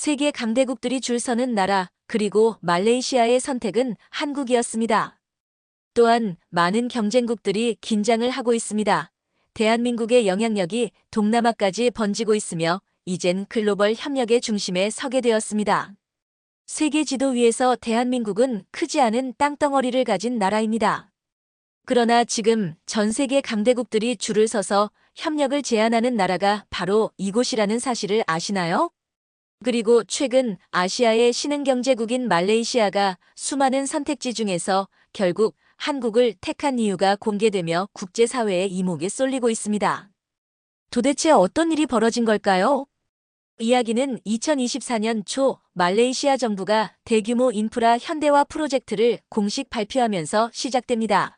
세계 강대국들이 줄 서는 나라, 그리고 말레이시아의 선택은 한국이었습니다. 또한 많은 경쟁국들이 긴장을 하고 있습니다. 대한민국의 영향력이 동남아까지 번지고 있으며 이젠 글로벌 협력의 중심에 서게 되었습니다. 세계 지도 위에서 대한민국은 크지 않은 땅덩어리를 가진 나라입니다. 그러나 지금 전 세계 강대국들이 줄을 서서 협력을 제안하는 나라가 바로 이곳이라는 사실을 아시나요? 그리고 최근 아시아의 신흥경제국인 말레이시아가 수많은 선택지 중에서 결국 한국을 택한 이유가 공개되며 국제사회의 이목이 쏠리고 있습니다. 도대체 어떤 일이 벌어진 걸까요? 이야기는 2024년 초 말레이시아 정부가 대규모 인프라 현대화 프로젝트를 공식 발표하면서 시작됩니다.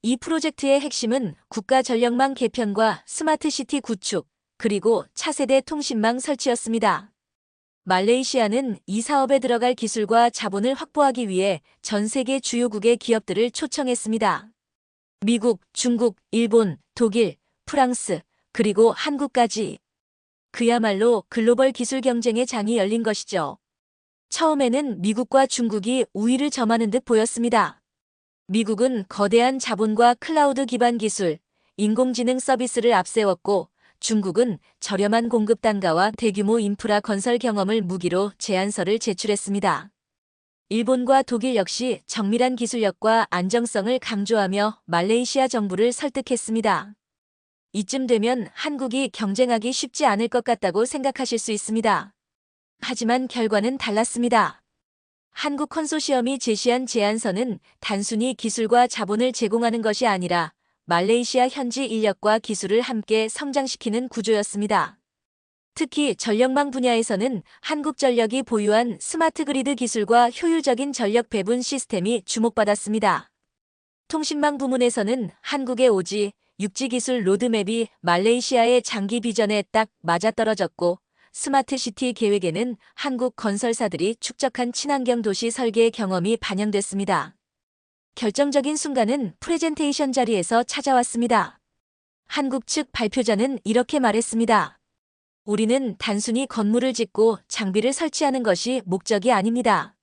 이 프로젝트의 핵심은 국가 전력망 개편과 스마트시티 구축, 그리고 차세대 통신망 설치였습니다. 말레이시아는 이 사업에 들어갈 기술과 자본을 확보하기 위해 전 세계 주요국의 기업들을 초청했습니다. 미국, 중국, 일본, 독일, 프랑스, 그리고 한국까지. 그야말로 글로벌 기술 경쟁의 장이 열린 것이죠. 처음에는 미국과 중국이 우위를 점하는 듯 보였습니다. 미국은 거대한 자본과 클라우드 기반 기술, 인공지능 서비스를 앞세웠고 중국은 저렴한 공급 단가와 대규모 인프라 건설 경험을 무기로 제안서를 제출했습니다. 일본과 독일 역시 정밀한 기술력과 안정성을 강조하며 말레이시아 정부를 설득했습니다. 이쯤 되면 한국이 경쟁하기 쉽지 않을 것 같다고 생각하실 수 있습니다. 하지만 결과는 달랐습니다. 한국 컨소시엄이 제시한 제안서는 단순히 기술과 자본을 제공하는 것이 아니라 말레이시아 현지 인력과 기술을 함께 성장시키는 구조였습니다. 특히 전력망 분야에서는 한국전력이 보유한 스마트 그리드 기술과 효율적인 전력 배분 시스템이 주목받았습니다. 통신망 부문에서는 한국의 5G, 6G 기술 로드맵이 말레이시아의 장기 비전에 딱 맞아떨어졌고 스마트시티 계획에는 한국 건설사들이 축적한 친환경 도시 설계 경험이 반영됐습니다. 결정적인 순간은 프레젠테이션 자리에서 찾아왔습니다. 한국 측 발표자는 이렇게 말했습니다. 우리는 단순히 건물을 짓고 장비를 설치하는 것이 목적이 아닙니다.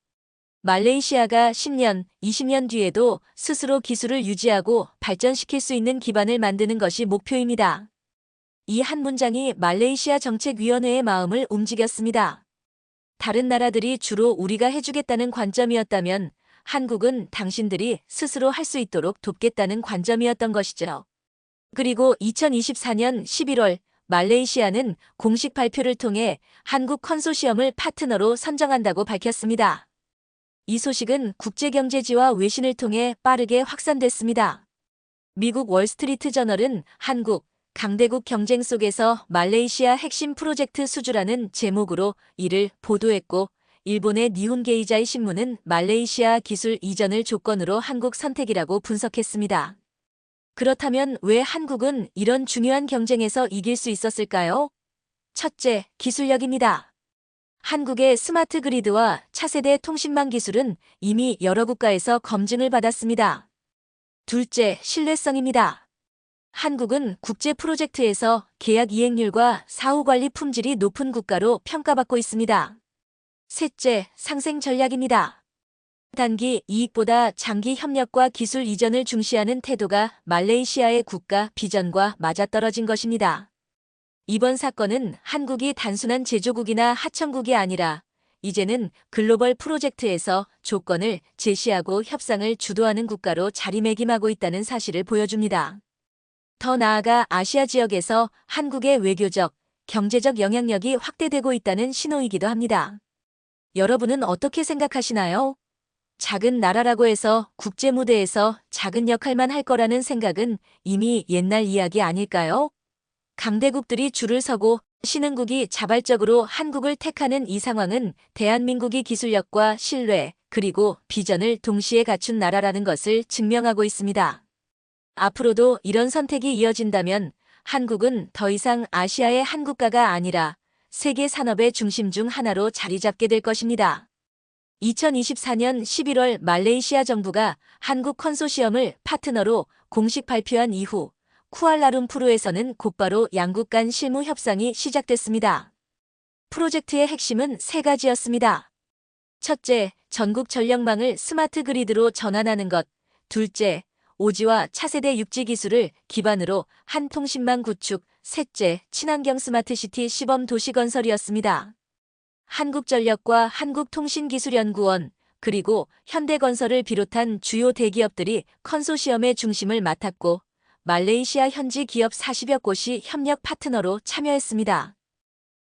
말레이시아가 10년, 20년 뒤에도 스스로 기술을 유지하고 발전시킬 수 있는 기반을 만드는 것이 목표입니다. 이 한 문장이 말레이시아 정책위원회의 마음을 움직였습니다. 다른 나라들이 주로 우리가 해주겠다는 관점이었다면 한국은 당신들이 스스로 할 수 있도록 돕겠다는 관점이었던 것이죠. 그리고 2024년 11월 말레이시아는 공식 발표를 통해 한국 컨소시엄을 파트너로 선정한다고 밝혔습니다. 이 소식은 국제경제지와 외신을 통해 빠르게 확산됐습니다. 미국 월스트리트 저널은 한국, 강대국 경쟁 속에서 말레이시아 핵심 프로젝트 수주라는 제목으로 이를 보도했고 일본의 니혼게이자이 신문은 말레이시아 기술 이전을 조건으로 한국 선택이라고 분석했습니다. 그렇다면 왜 한국은 이런 중요한 경쟁에서 이길 수 있었을까요? 첫째, 기술력입니다. 한국의 스마트 그리드와 차세대 통신망 기술은 이미 여러 국가에서 검증을 받았습니다. 둘째, 신뢰성입니다. 한국은 국제 프로젝트에서 계약 이행률과 사후 관리 품질이 높은 국가로 평가받고 있습니다. 셋째, 상생 전략입니다. 단기 이익보다 장기 협력과 기술 이전을 중시하는 태도가 말레이시아의 국가 비전과 맞아떨어진 것입니다. 이번 사건은 한국이 단순한 제조국이나 하청국이 아니라 이제는 글로벌 프로젝트에서 조건을 제시하고 협상을 주도하는 국가로 자리매김하고 있다는 사실을 보여줍니다. 더 나아가 아시아 지역에서 한국의 외교적, 경제적 영향력이 확대되고 있다는 신호이기도 합니다. 여러분은 어떻게 생각하시나요? 작은 나라라고 해서 국제 무대에서 작은 역할만 할 거라는 생각은 이미 옛날 이야기 아닐까요? 강대국들이 줄을 서고 신흥국이 자발적으로 한국을 택하는 이 상황은 대한민국이 기술력과 신뢰, 그리고 비전을 동시에 갖춘 나라라는 것을 증명하고 있습니다. 앞으로도 이런 선택이 이어진다면 한국은 더 이상 아시아의 한 국가가 아니라 세계 산업의 중심 중 하나로 자리 잡게 될 것입니다. 2024년 11월 말레이시아 정부가 한국 컨소시엄을 파트너로 공식 발표한 이후 쿠알라룸푸르에서는 곧바로 양국 간 실무 협상이 시작됐습니다. 프로젝트의 핵심은 세 가지였습니다. 첫째, 전국 전력망을 스마트 그리드로 전환하는 것. 둘째, 오지와 차세대 6G 기술을 기반으로 한 통신망 구축. 셋째, 친환경 스마트시티 시범 도시 건설이었습니다. 한국전력과 한국통신기술연구원, 그리고 현대건설을 비롯한 주요 대기업들이 컨소시엄의 중심을 맡았고, 말레이시아 현지 기업 40여 곳이 협력 파트너로 참여했습니다.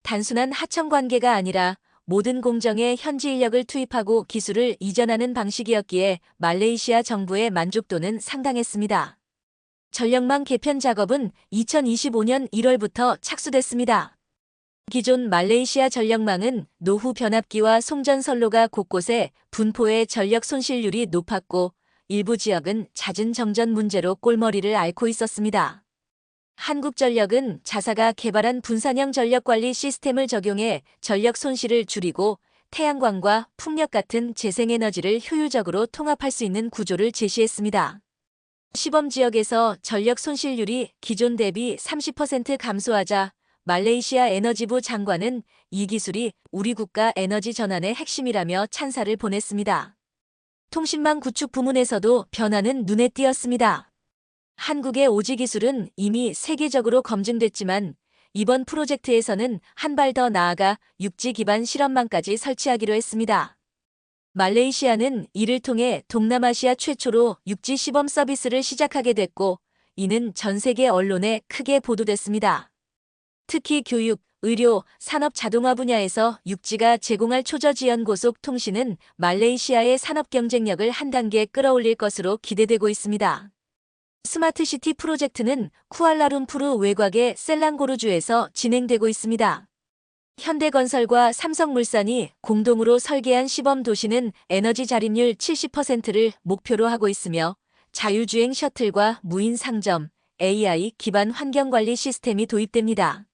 단순한 하청 관계가 아니라 모든 공정에 현지 인력을 투입하고 기술을 이전하는 방식이었기에 말레이시아 정부의 만족도는 상당했습니다. 전력망 개편 작업은 2025년 1월부터 착수됐습니다. 기존 말레이시아 전력망은 노후 변압기와 송전선로가 곳곳에 분포해 전력 손실률이 높았고 일부 지역은 잦은 정전 문제로 꼴머리를 앓고 있었습니다. 한국전력은 자사가 개발한 분산형 전력관리 시스템을 적용해 전력 손실을 줄이고 태양광과 풍력 같은 재생에너지를 효율적으로 통합할 수 있는 구조를 제시했습니다. 시범 지역에서 전력 손실률이 기존 대비 30% 감소하자 말레이시아 에너지부 장관은 이 기술이 우리 국가 에너지 전환의 핵심이라며 찬사를 보냈습니다. 통신망 구축 부문에서도 변화는 눈에 띄었습니다. 한국의 오지 기술은 이미 세계적으로 검증됐지만 이번 프로젝트에서는 한 발 더 나아가 6G 기반 실험망까지 설치하기로 했습니다. 말레이시아는 이를 통해 동남아시아 최초로 6G 시범 서비스를 시작하게 됐고 이는 전 세계 언론에 크게 보도됐습니다. 특히 교육, 의료, 산업 자동화 분야에서 6G가 제공할 초저지연 고속 통신은 말레이시아의 산업 경쟁력을 한 단계 끌어올릴 것으로 기대되고 있습니다. 스마트시티 프로젝트는 쿠알라룸푸르 외곽의 셀랑고르주에서 진행되고 있습니다. 현대건설과 삼성물산이 공동으로 설계한 시범 도시는 에너지 자립률 70%를 목표로 하고 있으며 자율주행 셔틀과 무인 상점, AI 기반 환경관리 시스템이 도입됩니다.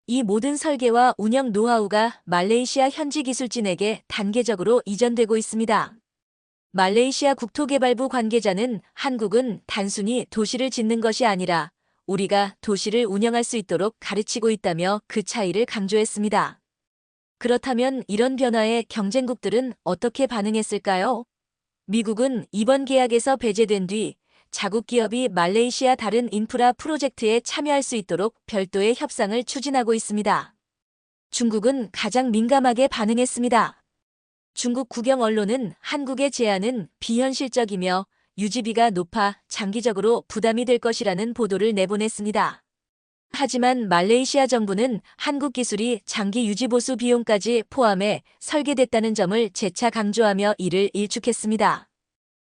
이 모든 설계와 운영 노하우가 말레이시아 현지 기술진에게 단계적으로 이전되고 있습니다. 말레이시아 국토개발부 관계자는 한국은 단순히 도시를 짓는 것이 아니라 우리가 도시를 운영할 수 있도록 가르치고 있다며 그 차이를 강조했습니다. 그렇다면 이런 변화에 경쟁국들은 어떻게 반응했을까요? 미국은 이번 계약에서 배제된 뒤 자국 기업이 말레이시아 다른 인프라 프로젝트에 참여할 수 있도록 별도의 협상을 추진하고 있습니다. 중국은 가장 민감하게 반응했습니다. 중국 국영 언론은 한국의 제안은 비현실적이며 유지비가 높아 장기적으로 부담이 될 것이라는 보도를 내보냈습니다. 하지만 말레이시아 정부는 한국 기술이 장기 유지 보수 비용까지 포함해 설계됐다는 점을 재차 강조하며 이를 일축했습니다.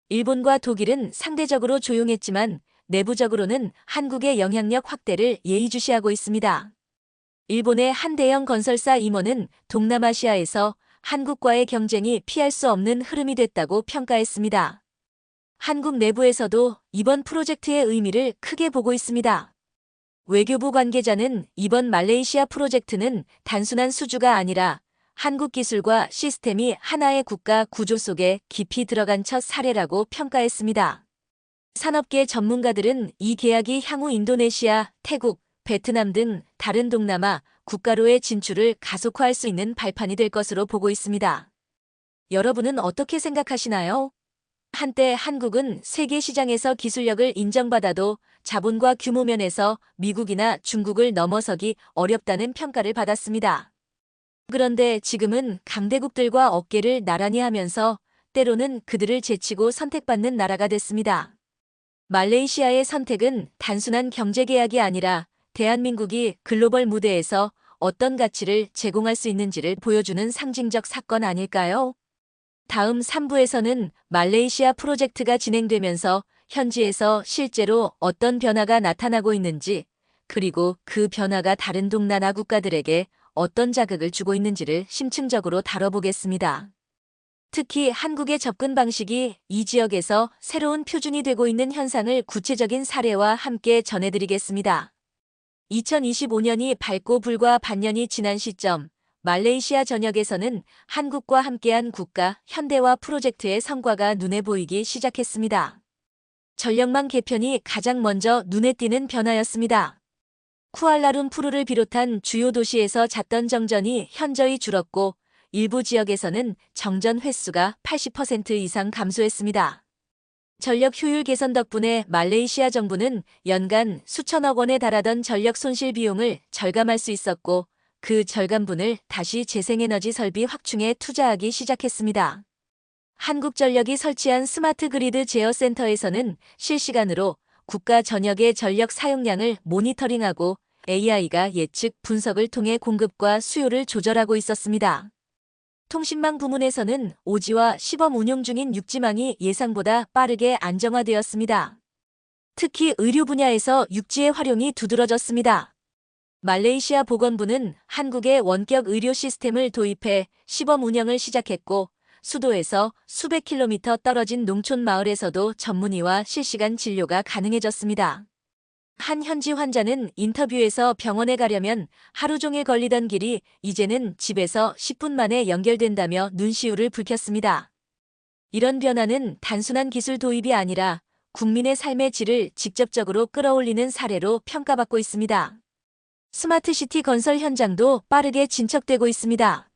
일본과 독일은 상대적으로 조용했지만 내부적으로는 한국의 영향력 확대를 예의주시하고 있습니다. 일본의 한 대형 건설사 임원은 동남아시아에서 한국과의 경쟁이 피할 수 없는 흐름이 됐다고 평가했습니다. 한국 내부에서도 이번 프로젝트의 의미를 크게 보고 있습니다. 외교부 관계자는 이번 말레이시아 프로젝트는 단순한 수주가 아니라 한국 기술과 시스템이 하나의 국가 구조 속에 깊이 들어간 첫 사례라고 평가했습니다. 산업계 전문가들은 이 계약이 향후 인도네시아, 태국, 베트남 등 다른 동남아 국가로의 진출을 가속화할 수 있는 발판이 될 것으로 보고 있습니다. 여러분은 어떻게 생각하시나요? 한때 한국은 세계 시장에서 기술력을 인정받아도 자본과 규모 면에서 미국이나 중국을 넘어서기 어렵다는 평가를 받았습니다. 그런데 지금은 강대국들과 어깨를 나란히 하면서 때로는 그들을 제치고 선택받는 나라가 됐습니다. 말레이시아의 선택은 단순한 경제 계약이 아니라 대한민국이 글로벌 무대에서 어떤 가치를 제공할 수 있는지를 보여주는 상징적 사건 아닐까요? 다음 3부에서는 말레이시아 프로젝트가 진행되면서 현지에서 실제로 어떤 변화가 나타나고 있는지, 그리고 그 변화가 다른 동남아 국가들에게 어떤 자극을 주고 있는지를 심층적으로 다뤄보겠습니다. 특히 한국의 접근 방식이 이 지역에서 새로운 표준이 되고 있는 현상을 구체적인 사례와 함께 전해드리겠습니다. 2025년이 밝고 불과 반년이 지난 시점, 말레이시아 전역에서는 한국과 함께한 국가 현대화 프로젝트의 성과가 눈에 보이기 시작했습니다. 전력망 개편이 가장 먼저 눈에 띄는 변화였습니다. 쿠알라룸푸르를 비롯한 주요 도시에서 잦던 정전이 현저히 줄었고 일부 지역에서는 정전 횟수가 80% 이상 감소했습니다. 전력 효율 개선 덕분에 말레이시아 정부는 연간 수천억 원에 달하던 전력 손실 비용을 절감할 수 있었고 그 절감분을 다시 재생에너지 설비 확충에 투자하기 시작했습니다. 한국전력이 설치한 스마트 그리드 제어 센터에서는 실시간으로 국가 전역의 전력 사용량을 모니터링하고 AI가 예측 분석을 통해 공급과 수요를 조절하고 있었습니다. 통신망 부문에서는 오지와 시범 운용 중인 6G망이 예상보다 빠르게 안정화되었습니다. 특히 의료 분야에서 6G의 활용이 두드러졌습니다. 말레이시아 보건부는 한국의 원격 의료 시스템을 도입해 시범 운영을 시작했고 수도에서 수백 킬로미터 떨어진 농촌 마을에서도 전문의와 실시간 진료가 가능해졌습니다. 한 현지 환자는 인터뷰에서 병원에 가려면 하루 종일 걸리던 길이 이제는 집에서 10분 만에 연결된다며 눈시울을 붉혔습니다. 이런 변화는 단순한 기술 도입이 아니라 국민의 삶의 질을 직접적으로 끌어올리는 사례로 평가받고 있습니다. 스마트시티 건설 현장도 빠르게 진척되고 있습니다.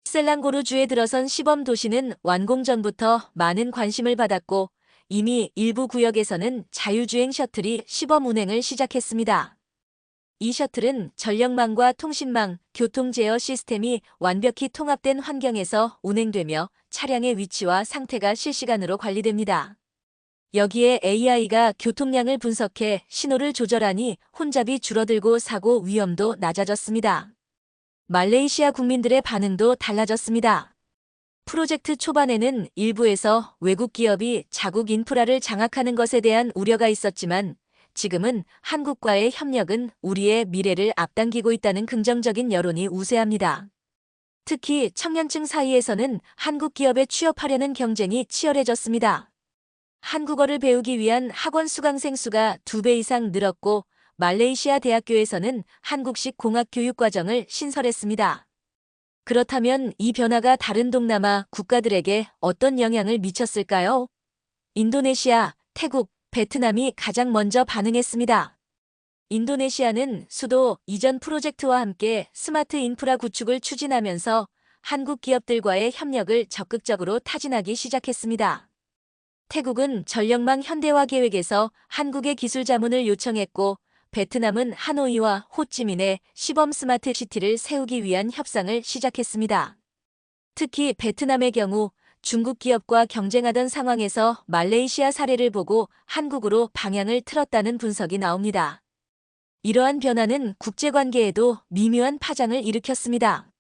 셀랑고르주에 들어선 시범 도시는 완공 전부터 많은 관심을 받았고 이미 일부 구역에서는 자율주행 셔틀이 시범 운행을 시작했습니다. 이 셔틀은 전력망과 통신망, 교통 제어 시스템이 완벽히 통합된 환경에서 운행되며 차량의 위치와 상태가 실시간으로 관리됩니다. 여기에 AI가 교통량을 분석해 신호를 조절하니 혼잡이 줄어들고 사고 위험도 낮아졌습니다. 말레이시아 국민들의 반응도 달라졌습니다. 프로젝트 초반에는 일부에서 외국 기업이 자국 인프라를 장악하는 것에 대한 우려가 있었지만 지금은 한국과의 협력은 우리의 미래를 앞당기고 있다는 긍정적인 여론이 우세합니다. 특히 청년층 사이에서는 한국 기업에 취업하려는 경쟁이 치열해졌습니다. 한국어를 배우기 위한 학원 수강생 수가 2배 이상 늘었고 말레이시아 대학교에서는 한국식 공학교육과정을 신설했습니다. 그렇다면 이 변화가 다른 동남아 국가들에게 어떤 영향을 미쳤을까요? 인도네시아, 태국, 베트남이 가장 먼저 반응했습니다. 인도네시아는 수도 이전 프로젝트와 함께 스마트 인프라 구축을 추진하면서 한국 기업들과의 협력을 적극적으로 타진하기 시작했습니다. 태국은 전력망 현대화 계획에서 한국의 기술 자문을 요청했고 베트남은 하노이와 호찌민에 시범 스마트 시티를 세우기 위한 협상을 시작했습니다. 특히 베트남의 경우 중국 기업과 경쟁하던 상황에서 말레이시아 사례를 보고 한국으로 방향을 틀었다는 분석이 나옵니다. 이러한 변화는 국제관계에도 미묘한 파장을 일으켰습니다.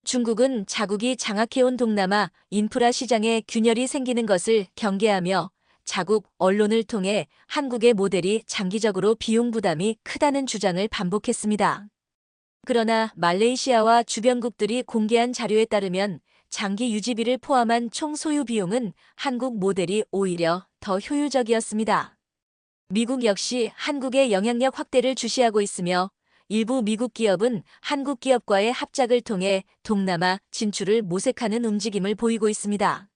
중국은 자국이 장악해온 동남아 인프라 시장에 균열이 생기는 것을 경계하며 자국 언론을 통해 한국의 모델이 장기적으로 비용 부담이 크다는 주장을 반복했습니다. 그러나 말레이시아와 주변국들이 공개한 자료에 따르면 장기 유지비를 포함한 총 소요 비용은 한국 모델이 오히려 더 효율적이었습니다. 미국 역시 한국의 영향력 확대를 주시하고 있으며 일부 미국 기업은 한국 기업과의 합작을 통해 동남아 진출을 모색하는 움직임을 보이고 있습니다.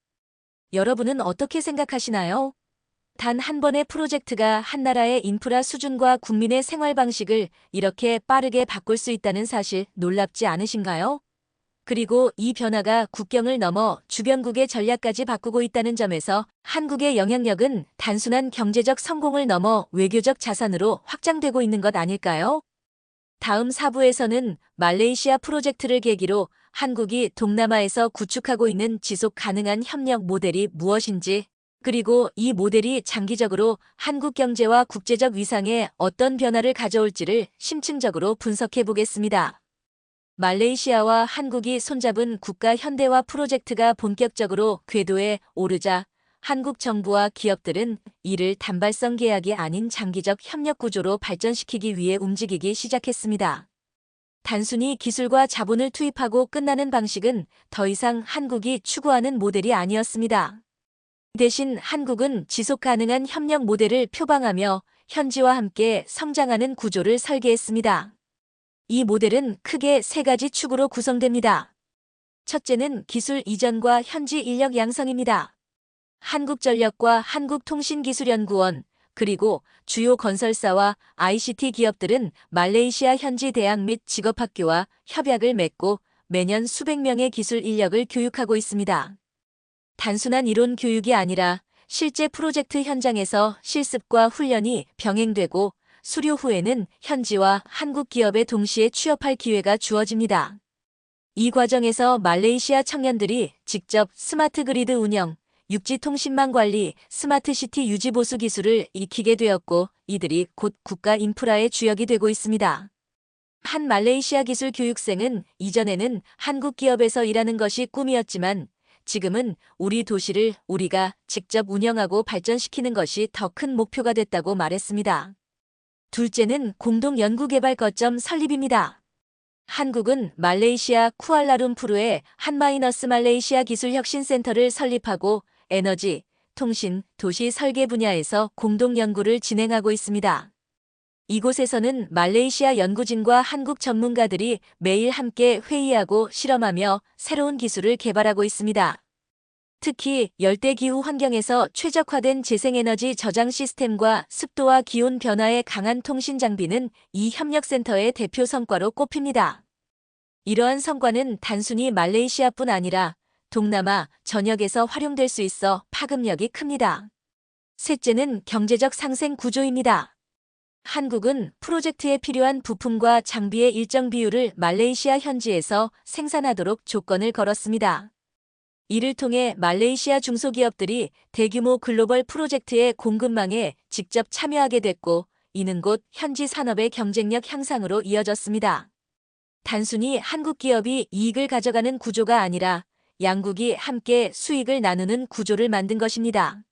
여러분은 어떻게 생각하시나요? 단 한 번의 프로젝트가 한 나라의 인프라 수준과 국민의 생활 방식을 이렇게 빠르게 바꿀 수 있다는 사실 놀랍지 않으신가요? 그리고 이 변화가 국경을 넘어 주변국의 전략까지 바꾸고 있다는 점에서 한국의 영향력은 단순한 경제적 성공을 넘어 외교적 자산으로 확장되고 있는 것 아닐까요? 다음 4부에서는 말레이시아 프로젝트를 계기로 한국이 동남아에서 구축하고 있는 지속 가능한 협력 모델이 무엇인지, 그리고 이 모델이 장기적으로 한국 경제와 국제적 위상에 어떤 변화를 가져올지를 심층적으로 분석해 보겠습니다. 말레이시아와 한국이 손잡은 국가 현대화 프로젝트가 본격적으로 궤도에 오르자 한국 정부와 기업들은 이를 단발성 계약이 아닌 장기적 협력 구조로 발전시키기 위해 움직이기 시작했습니다. 단순히 기술과 자본을 투입하고 끝나는 방식은 더 이상 한국이 추구하는 모델이 아니었습니다. 대신 한국은 지속 가능한 협력 모델을 표방하며 현지와 함께 성장하는 구조를 설계했습니다. 이 모델은 크게 3가지 축으로 구성됩니다. 첫째는 기술 이전과 현지 인력 양성입니다. 한국전력과 한국통신기술연구원, 그리고 주요 건설사와 ICT 기업들은 말레이시아 현지 대학 및 직업학교와 협약을 맺고 매년 수백 명의 기술 인력을 교육하고 있습니다. 단순한 이론 교육이 아니라 실제 프로젝트 현장에서 실습과 훈련이 병행되고 수료 후에는 현지와 한국 기업에 동시에 취업할 기회가 주어집니다. 이 과정에서 말레이시아 청년들이 직접 스마트 그리드 운영, 육지 통신망 관리, 스마트시티 유지 보수 기술을 익히게 되었고 이들이 곧 국가 인프라의 주역이 되고 있습니다. 한 말레이시아 기술 교육생은 이전에는 한국 기업에서 일하는 것이 꿈이었지만 지금은 우리 도시를 우리가 직접 운영하고 발전시키는 것이 더 큰 목표가 됐다고 말했습니다. 둘째는 공동 연구개발 거점 설립입니다. 한국은 말레이시아 쿠알라룸푸르에 한마이너스 말레이시아 기술혁신센터를 설립하고 에너지, 통신, 도시 설계 분야에서 공동 연구를 진행하고 있습니다. 이곳에서는 말레이시아 연구진과 한국 전문가들이 매일 함께 회의하고 실험하며 새로운 기술을 개발하고 있습니다. 특히 열대기후 환경에서 최적화된 재생에너지 저장 시스템과 습도와 기온 변화에 강한 통신 장비는 이 협력센터의 대표 성과로 꼽힙니다. 이러한 성과는 단순히 말레이시아뿐 아니라 동남아 전역에서 활용될 수 있어 파급력이 큽니다. 셋째는 경제적 상생 구조입니다. 한국은 프로젝트에 필요한 부품과 장비의 일정 비율을 말레이시아 현지에서 생산하도록 조건을 걸었습니다. 이를 통해 말레이시아 중소기업들이 대규모 글로벌 프로젝트의 공급망에 직접 참여하게 됐고 이는 곧 현지 산업의 경쟁력 향상으로 이어졌습니다. 단순히 한국 기업이 이익을 가져가는 구조가 아니라 양국이 함께 수익을 나누는 구조를 만든 것입니다.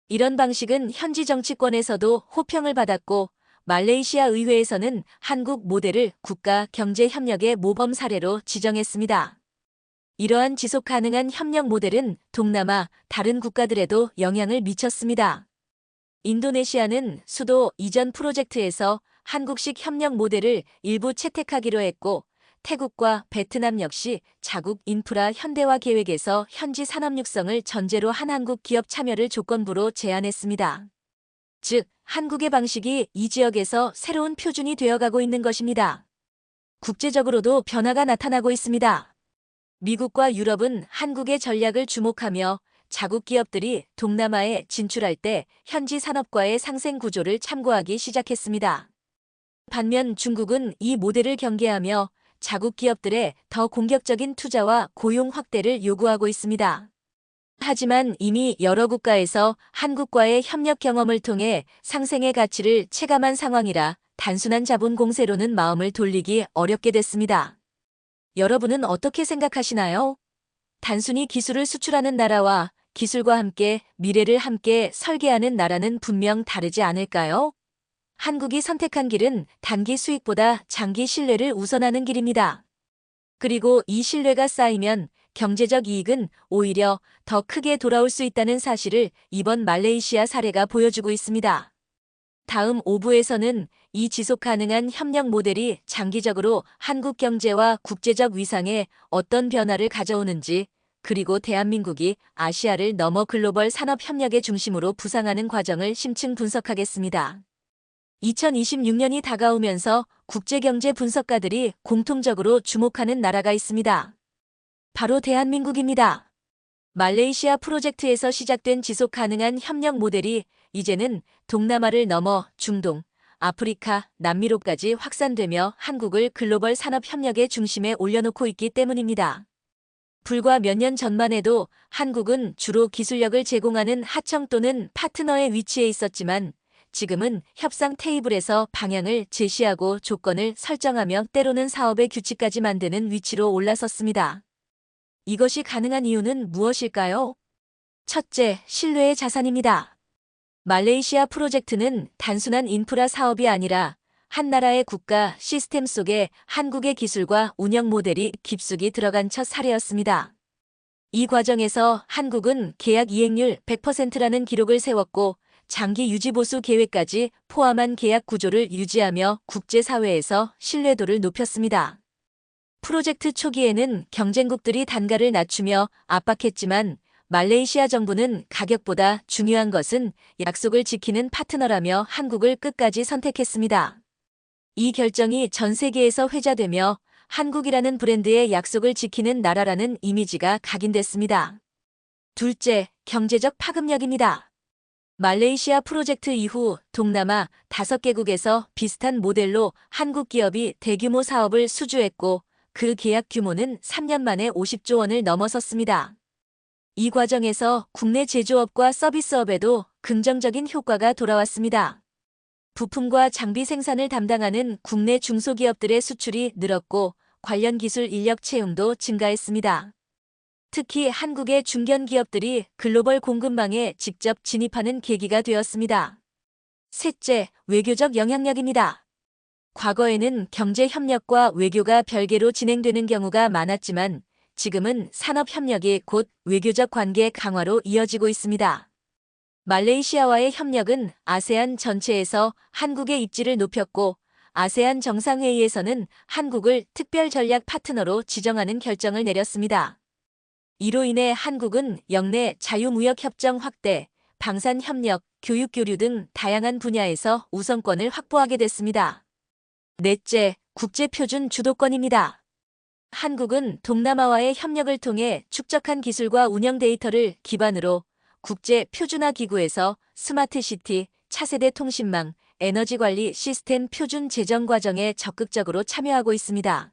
이런 방식은 현지 정치권에서도 호평을 받았고 말레이시아 의회에서는 한국 모델을 국가 경제 협력의 모범 사례로 지정했습니다. 이러한 지속 가능한 협력 모델은 동남아 다른 국가들에도 영향을 미쳤습니다. 인도네시아는 수도 이전 프로젝트에서 한국식 협력 모델을 일부 채택하기로 했고 태국과 베트남 역시 자국 인프라 현대화 계획에서 현지 산업 육성을 전제로 한 한국 기업 참여를 조건부로 제안했습니다. 즉, 한국의 방식이 이 지역에서 새로운 표준이 되어가고 있는 것입니다. 국제적으로도 변화가 나타나고 있습니다. 미국과 유럽은 한국의 전략을 주목하며 자국 기업들이 동남아에 진출할 때 현지 산업과의 상생 구조를 참고하기 시작했습니다. 반면 중국은 이 모델을 경계하며 자국 기업들의 더 공격적인 투자와 고용 확대를 요구하고 있습니다. 하지만 이미 여러 국가에서 한국과의 협력 경험을 통해 상생의 가치를 체감한 상황이라 단순한 자본 공세로는 마음을 돌리기 어렵게 됐습니다. 여러분은 어떻게 생각하시나요? 단순히 기술을 수출하는 나라와 기술과 함께 미래를 함께 설계하는 나라는 분명 다르지 않을까요? 한국이 선택한 길은 단기 수익보다 장기 신뢰를 우선하는 길입니다. 그리고 이 신뢰가 쌓이면 경제적 이익은 오히려 더 크게 돌아올 수 있다는 사실을 이번 말레이시아 사례가 보여주고 있습니다. 다음 5부에서는 이 지속 가능한 협력 모델이 장기적으로 한국 경제와 국제적 위상에 어떤 변화를 가져오는지, 그리고 대한민국이 아시아를 넘어 글로벌 산업 협력의 중심으로 부상하는 과정을 심층 분석하겠습니다. 2026년이 다가오면서 국제경제 분석가들이 공통적으로 주목하는 나라가 있습니다. 바로 대한민국입니다. 말레이시아 프로젝트에서 시작된 지속 가능한 협력 모델이 이제는 동남아를 넘어 중동, 아프리카, 남미로까지 확산되며 한국을 글로벌 산업 협력의 중심에 올려놓고 있기 때문입니다. 불과 몇 년 전만 해도 한국은 주로 기술력을 제공하는 하청 또는 파트너의 위치에 있었지만 지금은 협상 테이블에서 방향을 제시하고 조건을 설정하며 때로는 사업의 규칙까지 만드는 위치로 올라섰습니다. 이것이 가능한 이유는 무엇일까요? 첫째, 신뢰의 자산입니다. 말레이시아 프로젝트는 단순한 인프라 사업이 아니라 한 나라의 국가 시스템 속에 한국의 기술과 운영 모델이 깊숙이 들어간 첫 사례였습니다. 이 과정에서 한국은 계약 이행률 100%라는 기록을 세웠고 장기 유지 보수 계획까지 포함한 계약 구조를 유지하며 국제사회에서 신뢰도를 높였습니다. 프로젝트 초기에는 경쟁국들이 단가를 낮추며 압박했지만 말레이시아 정부는 가격보다 중요한 것은 약속을 지키는 파트너라며 한국을 끝까지 선택했습니다. 이 결정이 전 세계에서 회자되며 한국이라는 브랜드의 약속을 지키는 나라라는 이미지가 각인됐습니다. 둘째, 경제적 파급력입니다. 말레이시아 프로젝트 이후 동남아 5개국에서 비슷한 모델로 한국 기업이 대규모 사업을 수주했고 그 계약 규모는 3년 만에 50조 원을 넘어섰습니다. 이 과정에서 국내 제조업과 서비스업에도 긍정적인 효과가 돌아왔습니다. 부품과 장비 생산을 담당하는 국내 중소기업들의 수출이 늘었고 관련 기술 인력 채용도 증가했습니다. 특히 한국의 중견 기업들이 글로벌 공급망에 직접 진입하는 계기가 되었습니다. 셋째, 외교적 영향력입니다. 과거에는 경제 협력과 외교가 별개로 진행되는 경우가 많았지만 지금은 산업 협력이 곧 외교적 관계 강화로 이어지고 있습니다. 말레이시아와의 협력은 아세안 전체에서 한국의 입지를 높였고 아세안 정상회의에서는 한국을 특별 전략 파트너로 지정하는 결정을 내렸습니다. 이로 인해 한국은 영내 자유무역협정 확대, 방산협력, 교육교류 등 다양한 분야에서 우선권을 확보하게 됐습니다. 넷째, 국제표준 주도권입니다. 한국은 동남아와의 협력을 통해 축적한 기술과 운영 데이터를 기반으로 국제 표준화 기구에서 스마트시티, 차세대 통신망, 에너지관리 시스템 표준 제정 과정에 적극적으로 참여하고 있습니다.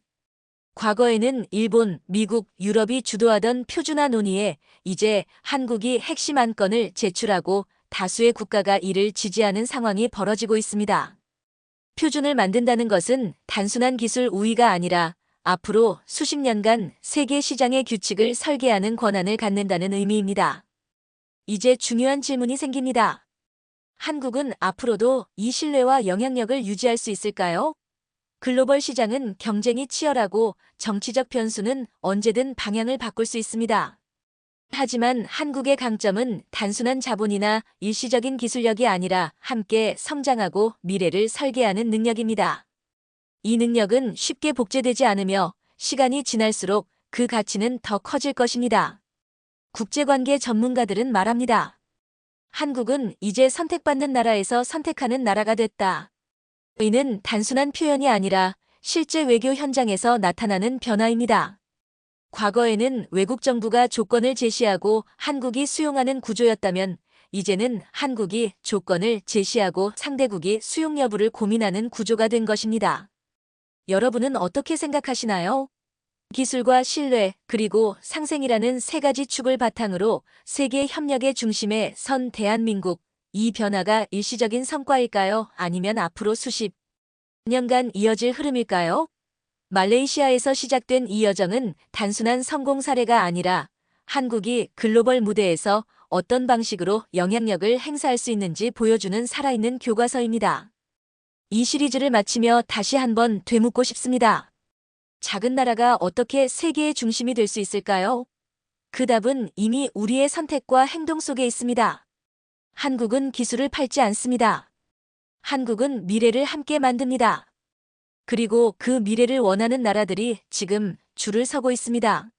과거에는 일본, 미국, 유럽이 주도하던 표준화 논의에 이제 한국이 핵심 안건을 제출하고 다수의 국가가 이를 지지하는 상황이 벌어지고 있습니다. 표준을 만든다는 것은 단순한 기술 우위가 아니라 앞으로 수십 년간 세계 시장의 규칙을 설계하는 권한을 갖는다는 의미입니다. 이제 중요한 질문이 생깁니다. 한국은 앞으로도 이 신뢰와 영향력을 유지할 수 있을까요? 글로벌 시장은 경쟁이 치열하고 정치적 변수는 언제든 방향을 바꿀 수 있습니다. 하지만 한국의 강점은 단순한 자본이나 일시적인 기술력이 아니라 함께 성장하고 미래를 설계하는 능력입니다. 이 능력은 쉽게 복제되지 않으며 시간이 지날수록 그 가치는 더 커질 것입니다. 국제관계 전문가들은 말합니다. 한국은 이제 선택받는 나라에서 선택하는 나라가 됐다. 이는 단순한 표현이 아니라 실제 외교 현장에서 나타나는 변화입니다. 과거에는 외국 정부가 조건을 제시하고 한국이 수용하는 구조였다면 이제는 한국이 조건을 제시하고 상대국이 수용 여부를 고민하는 구조가 된 것입니다. 여러분은 어떻게 생각하시나요? 기술과 신뢰, 그리고 상생이라는 세 가지 축을 바탕으로 세계 협력의 중심에 선 대한민국, 이 변화가 일시적인 성과일까요? 아니면 앞으로 수십 년간 이어질 흐름일까요? 말레이시아에서 시작된 이 여정은 단순한 성공 사례가 아니라 한국이 글로벌 무대에서 어떤 방식으로 영향력을 행사할 수 있는지 보여주는 살아있는 교과서입니다. 이 시리즈를 마치며 다시 한번 되묻고 싶습니다. 작은 나라가 어떻게 세계의 중심이 될 수 있을까요? 그 답은 이미 우리의 선택과 행동 속에 있습니다. 한국은 기술을 팔지 않습니다. 한국은 미래를 함께 만듭니다. 그리고 그 미래를 원하는 나라들이 지금 줄을 서고 있습니다.